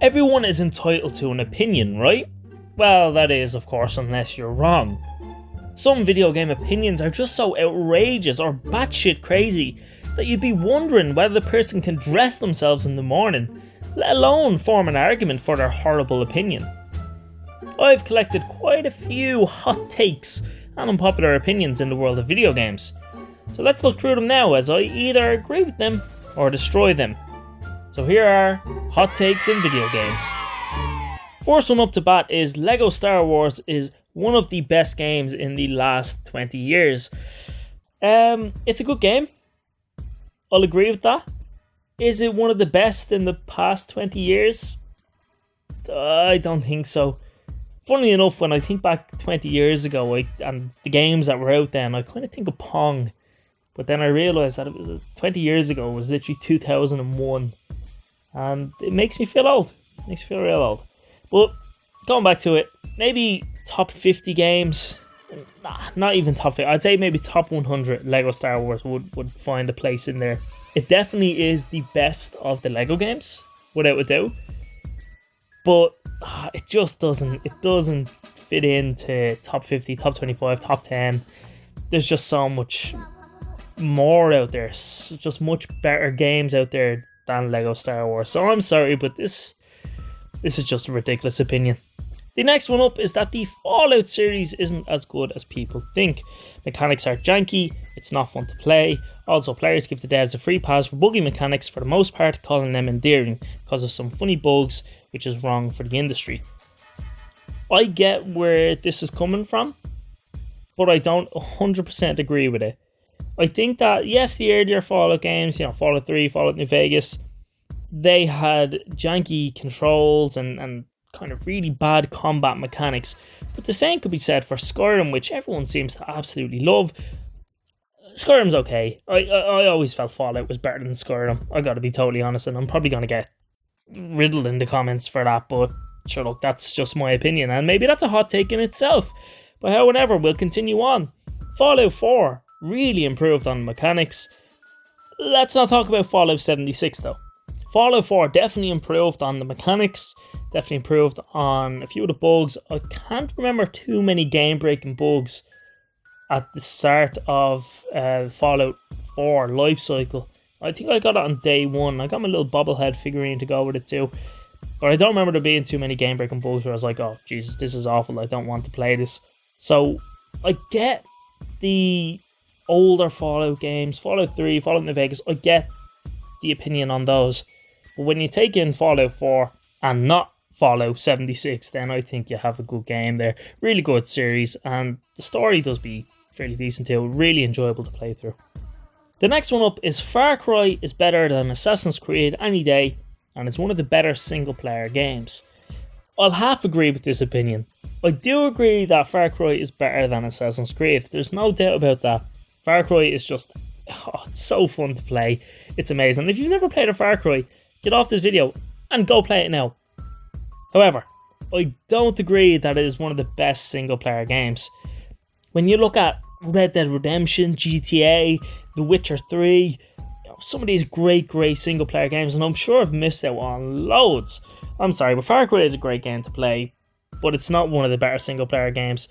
Everyone is entitled to an opinion, right? Well, that is, of course, unless you're wrong. Some video game opinions are just so outrageous or batshit crazy that you'd be wondering whether the person can dress themselves in the morning, let alone form an argument for their horrible opinion. I've collected quite a few hot takes and unpopular opinions in the world of video games, so let's look through them now as I either agree with them or destroy them. So here are hot takes in video games. First one up to bat is LEGO Star Wars is one of the best games in the last 20 years. It's a good game. I'll agree with that. Is it one of the best in the past 20 years? I don't think so. Funnily enough, when I think back 20 years ago and the games that were out then, I kind of think of Pong. But then I realised that it was 20 years ago, it was literally 2001. And it makes me feel old. It makes me feel real old. But going back to it, maybe top 50 games. Nah, not even top 50. I'd say maybe top 100 LEGO Star Wars would find a place in there. It definitely is the best of the LEGO games, without a doubt. But it just doesn't fit into top 50, top 25, top 10. There's just so much more out there. Just much better games out there than LEGO Star Wars. So I'm sorry, but this is just a ridiculous opinion. The next one up is that the Fallout series isn't as good as people think. Mechanics are janky, it's not fun to play. Also, players give the devs a free pass for buggy mechanics for the most part, calling them endearing because of some funny bugs, which is wrong for the industry. I get where this is coming from, but I don't 100% agree with it. I think that, yes, the earlier Fallout games, Fallout 3, Fallout New Vegas, they had janky controls and kind of really bad combat mechanics. But the same could be said for Skyrim, which everyone seems to absolutely love. Skyrim's okay. I always felt Fallout was better than Skyrim. I gotta be totally honest, and I'm probably gonna get riddled in the comments for that, but sure, look, that's just my opinion, and maybe that's a hot take in itself. But however, we'll continue on. Fallout 4 really improved on mechanics. Let's not talk about Fallout 76 though. Fallout 4 definitely improved on the mechanics, definitely improved on a few of the bugs. I can't remember too many game-breaking bugs at the start of Fallout 4 life cycle. I think I got it on day one. I got my little bobblehead figurine to go with it too. But I don't remember there being too many game-breaking bugs where I was like, oh Jesus, this is awful, I don't want to play this. So I get the older Fallout games, Fallout 3, Fallout New Vegas, I get the opinion on those. But when you take in Fallout 4 and not Fallout 76, then I think you have a good game there. Really good series, and the story does be fairly decent too. Really enjoyable to play through. The next one up is Far Cry is better than Assassin's Creed any day, and it's one of the better single player games. I'll half agree with this opinion. I do agree that Far Cry is better than Assassin's Creed. There's no doubt about that. Far Cry is just, it's so fun to play. It's amazing. If you've never played a Far Cry, get off this video and go play it now. However, I don't agree that it is one of the best single player games. When you look at Red Dead Redemption, GTA, The Witcher 3, some of these great single player games, and I'm sure I've missed out on loads. I'm sorry, but Far Cry is a great game to play, but it's not one of the better single player games.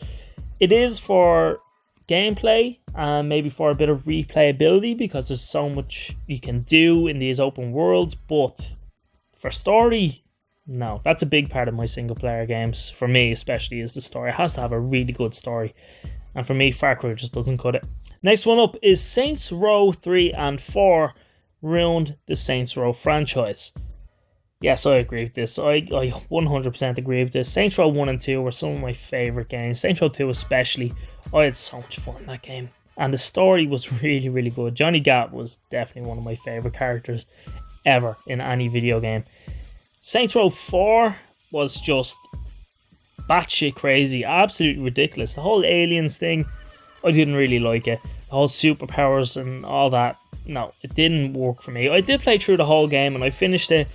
It is for gameplay and maybe for a bit of replayability because there's so much you can do in these open worlds, but for story, no. That's a big part of my single player games, for me especially, is the story. It has to have a really good story, and for me Far Cry just doesn't cut it. Next one up is Saints Row 3 and 4 ruined the Saints Row franchise. Yes, I agree with this. I 100% agree with this. Saints Row 1 and 2 were some of my favourite games. Saints Row 2 especially. I had so much fun in that game. And the story was really, really good. Johnny Gat was definitely one of my favourite characters ever in any video game. Saints Row 4 was just batshit crazy. Absolutely ridiculous. The whole aliens thing, I didn't really like it. The whole superpowers and all that, no, it didn't work for me. I did play through the whole game and I finished it,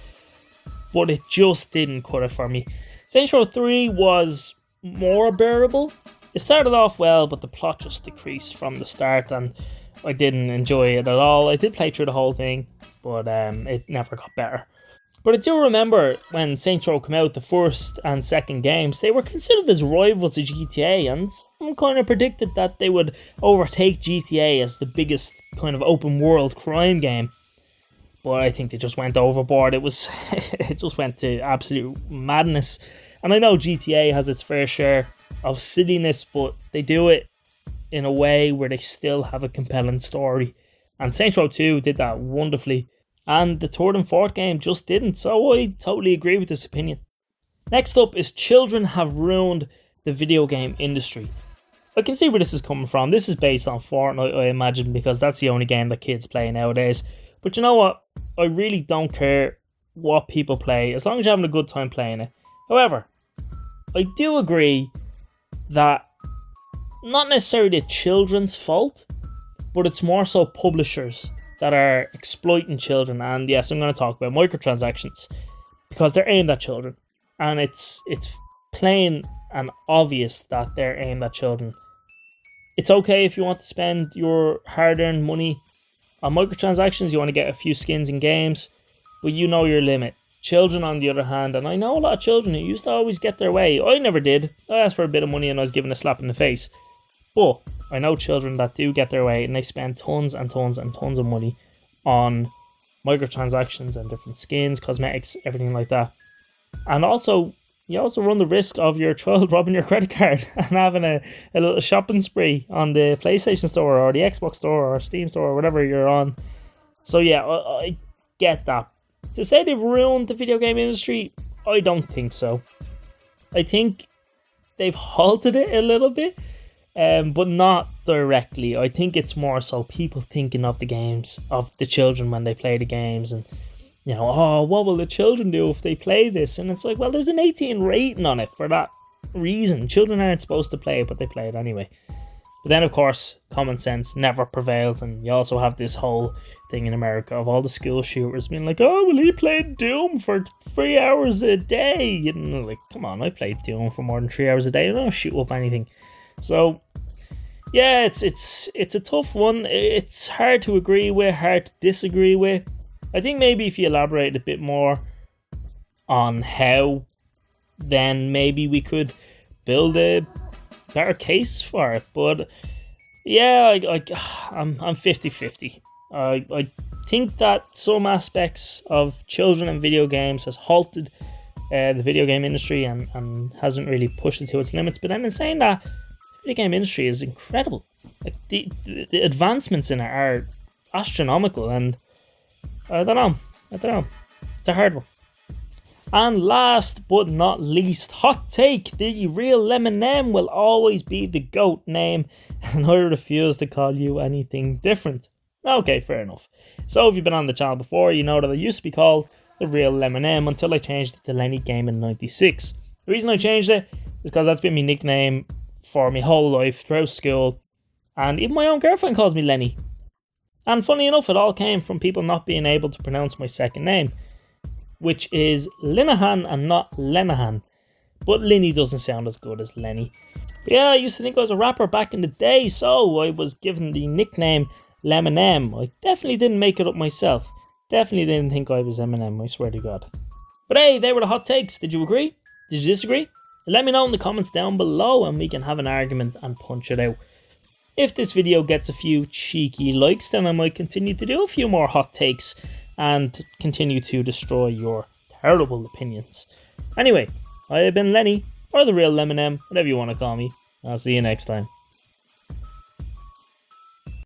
but it just didn't cut it for me. Saints Row 3 was more bearable. It started off well, but the plot just decreased from the start and I didn't enjoy it at all. I did play through the whole thing, but it never got better. But I do remember when Saints Row came out, the first and second games, they were considered as rivals of GTA, and some kind of predicted that they would overtake GTA as the biggest kind of open world crime game. But I think they just went overboard. It just went to absolute madness. And I know GTA has its fair share of silliness, but they do it in a way where they still have a compelling story. And Saints Row 2 did that wonderfully. And the third and fourth game just didn't, so I totally agree with this opinion. Next up is children have ruined the video game industry. I can see where this is coming from. This is based on Fortnite, I imagine, because that's the only game that kids play nowadays. But you know what? I really don't care what people play, as long as you're having a good time playing it. However, I do agree that not necessarily the children's fault, but it's more so publishers that are exploiting children. And yes, I'm going to talk about microtransactions because they're aimed at children, and it's plain and obvious that they're aimed at children. It's okay if you want to spend your hard-earned money on microtransactions, you want to get a few skins in games, but you know your limit. Children, on the other hand, and I know a lot of children who used to always get their way. I never did. I asked for a bit of money and I was given a slap in the face. But I know children that do get their way and they spend tons and tons and tons of money on microtransactions and different skins, cosmetics, everything like that. And also, you also run the risk of your child robbing your credit card and having a little shopping spree on the PlayStation Store or the Xbox Store or Steam Store or whatever you're on. So yeah, I get that. To say they've ruined the video game industry, I don't think so. I think they've halted it a little bit, but not directly. I think it's more so people thinking of the games, of the children when they play the games, and you know, oh, what will the children do if they play this? And it's like, well, there's an 18 rating on it for that reason. Children aren't supposed to play it, but they play it anyway. But then, of course, common sense never prevails, and you also have this whole thing in America of all the school shooters being like, oh, well, he played Doom for 3 hours a day. You know, like, come on, I played Doom for more than 3 hours a day. I don't shoot up anything. So, yeah, it's a tough one. It's hard to agree with, hard to disagree with. I think maybe if you elaborate a bit more on how, then maybe we could build a better case for it. But yeah, I'm 50-50. I think that some aspects of children and video games has halted the video game industry and hasn't really pushed it to its limits. But then in saying that, the video game industry is incredible. Like the advancements in it are astronomical, and I don't know. It's a hard one. And last but not least, hot take: the real M&M will always be the GOAT name, and I refuse to call you anything different. Okay, fair enough. So if you've been on the channel before, you know that I used to be called the real M&M until I changed it to Lenny Game in '96. The reason I changed it is because that's been my nickname for my whole life, throughout school, and even my own girlfriend calls me Lenny. And funny enough, it all came from people not being able to pronounce my second name, which is Linehan and not Lenahan. But Linny doesn't sound as good as Lenny. But yeah, I used to think I was a rapper back in the day, so I was given the nickname Leminem. I definitely didn't make it up myself. Definitely didn't think I was Eminem, I swear to God. But hey, they were the hot takes. Did you agree? Did you disagree? Let me know in the comments down below and we can have an argument and punch it out. If this video gets a few cheeky likes, then I might continue to do a few more hot takes and continue to destroy your terrible opinions. Anyway, I have been Lenny, or the real Eminem, whatever you want to call me. I'll see you next time.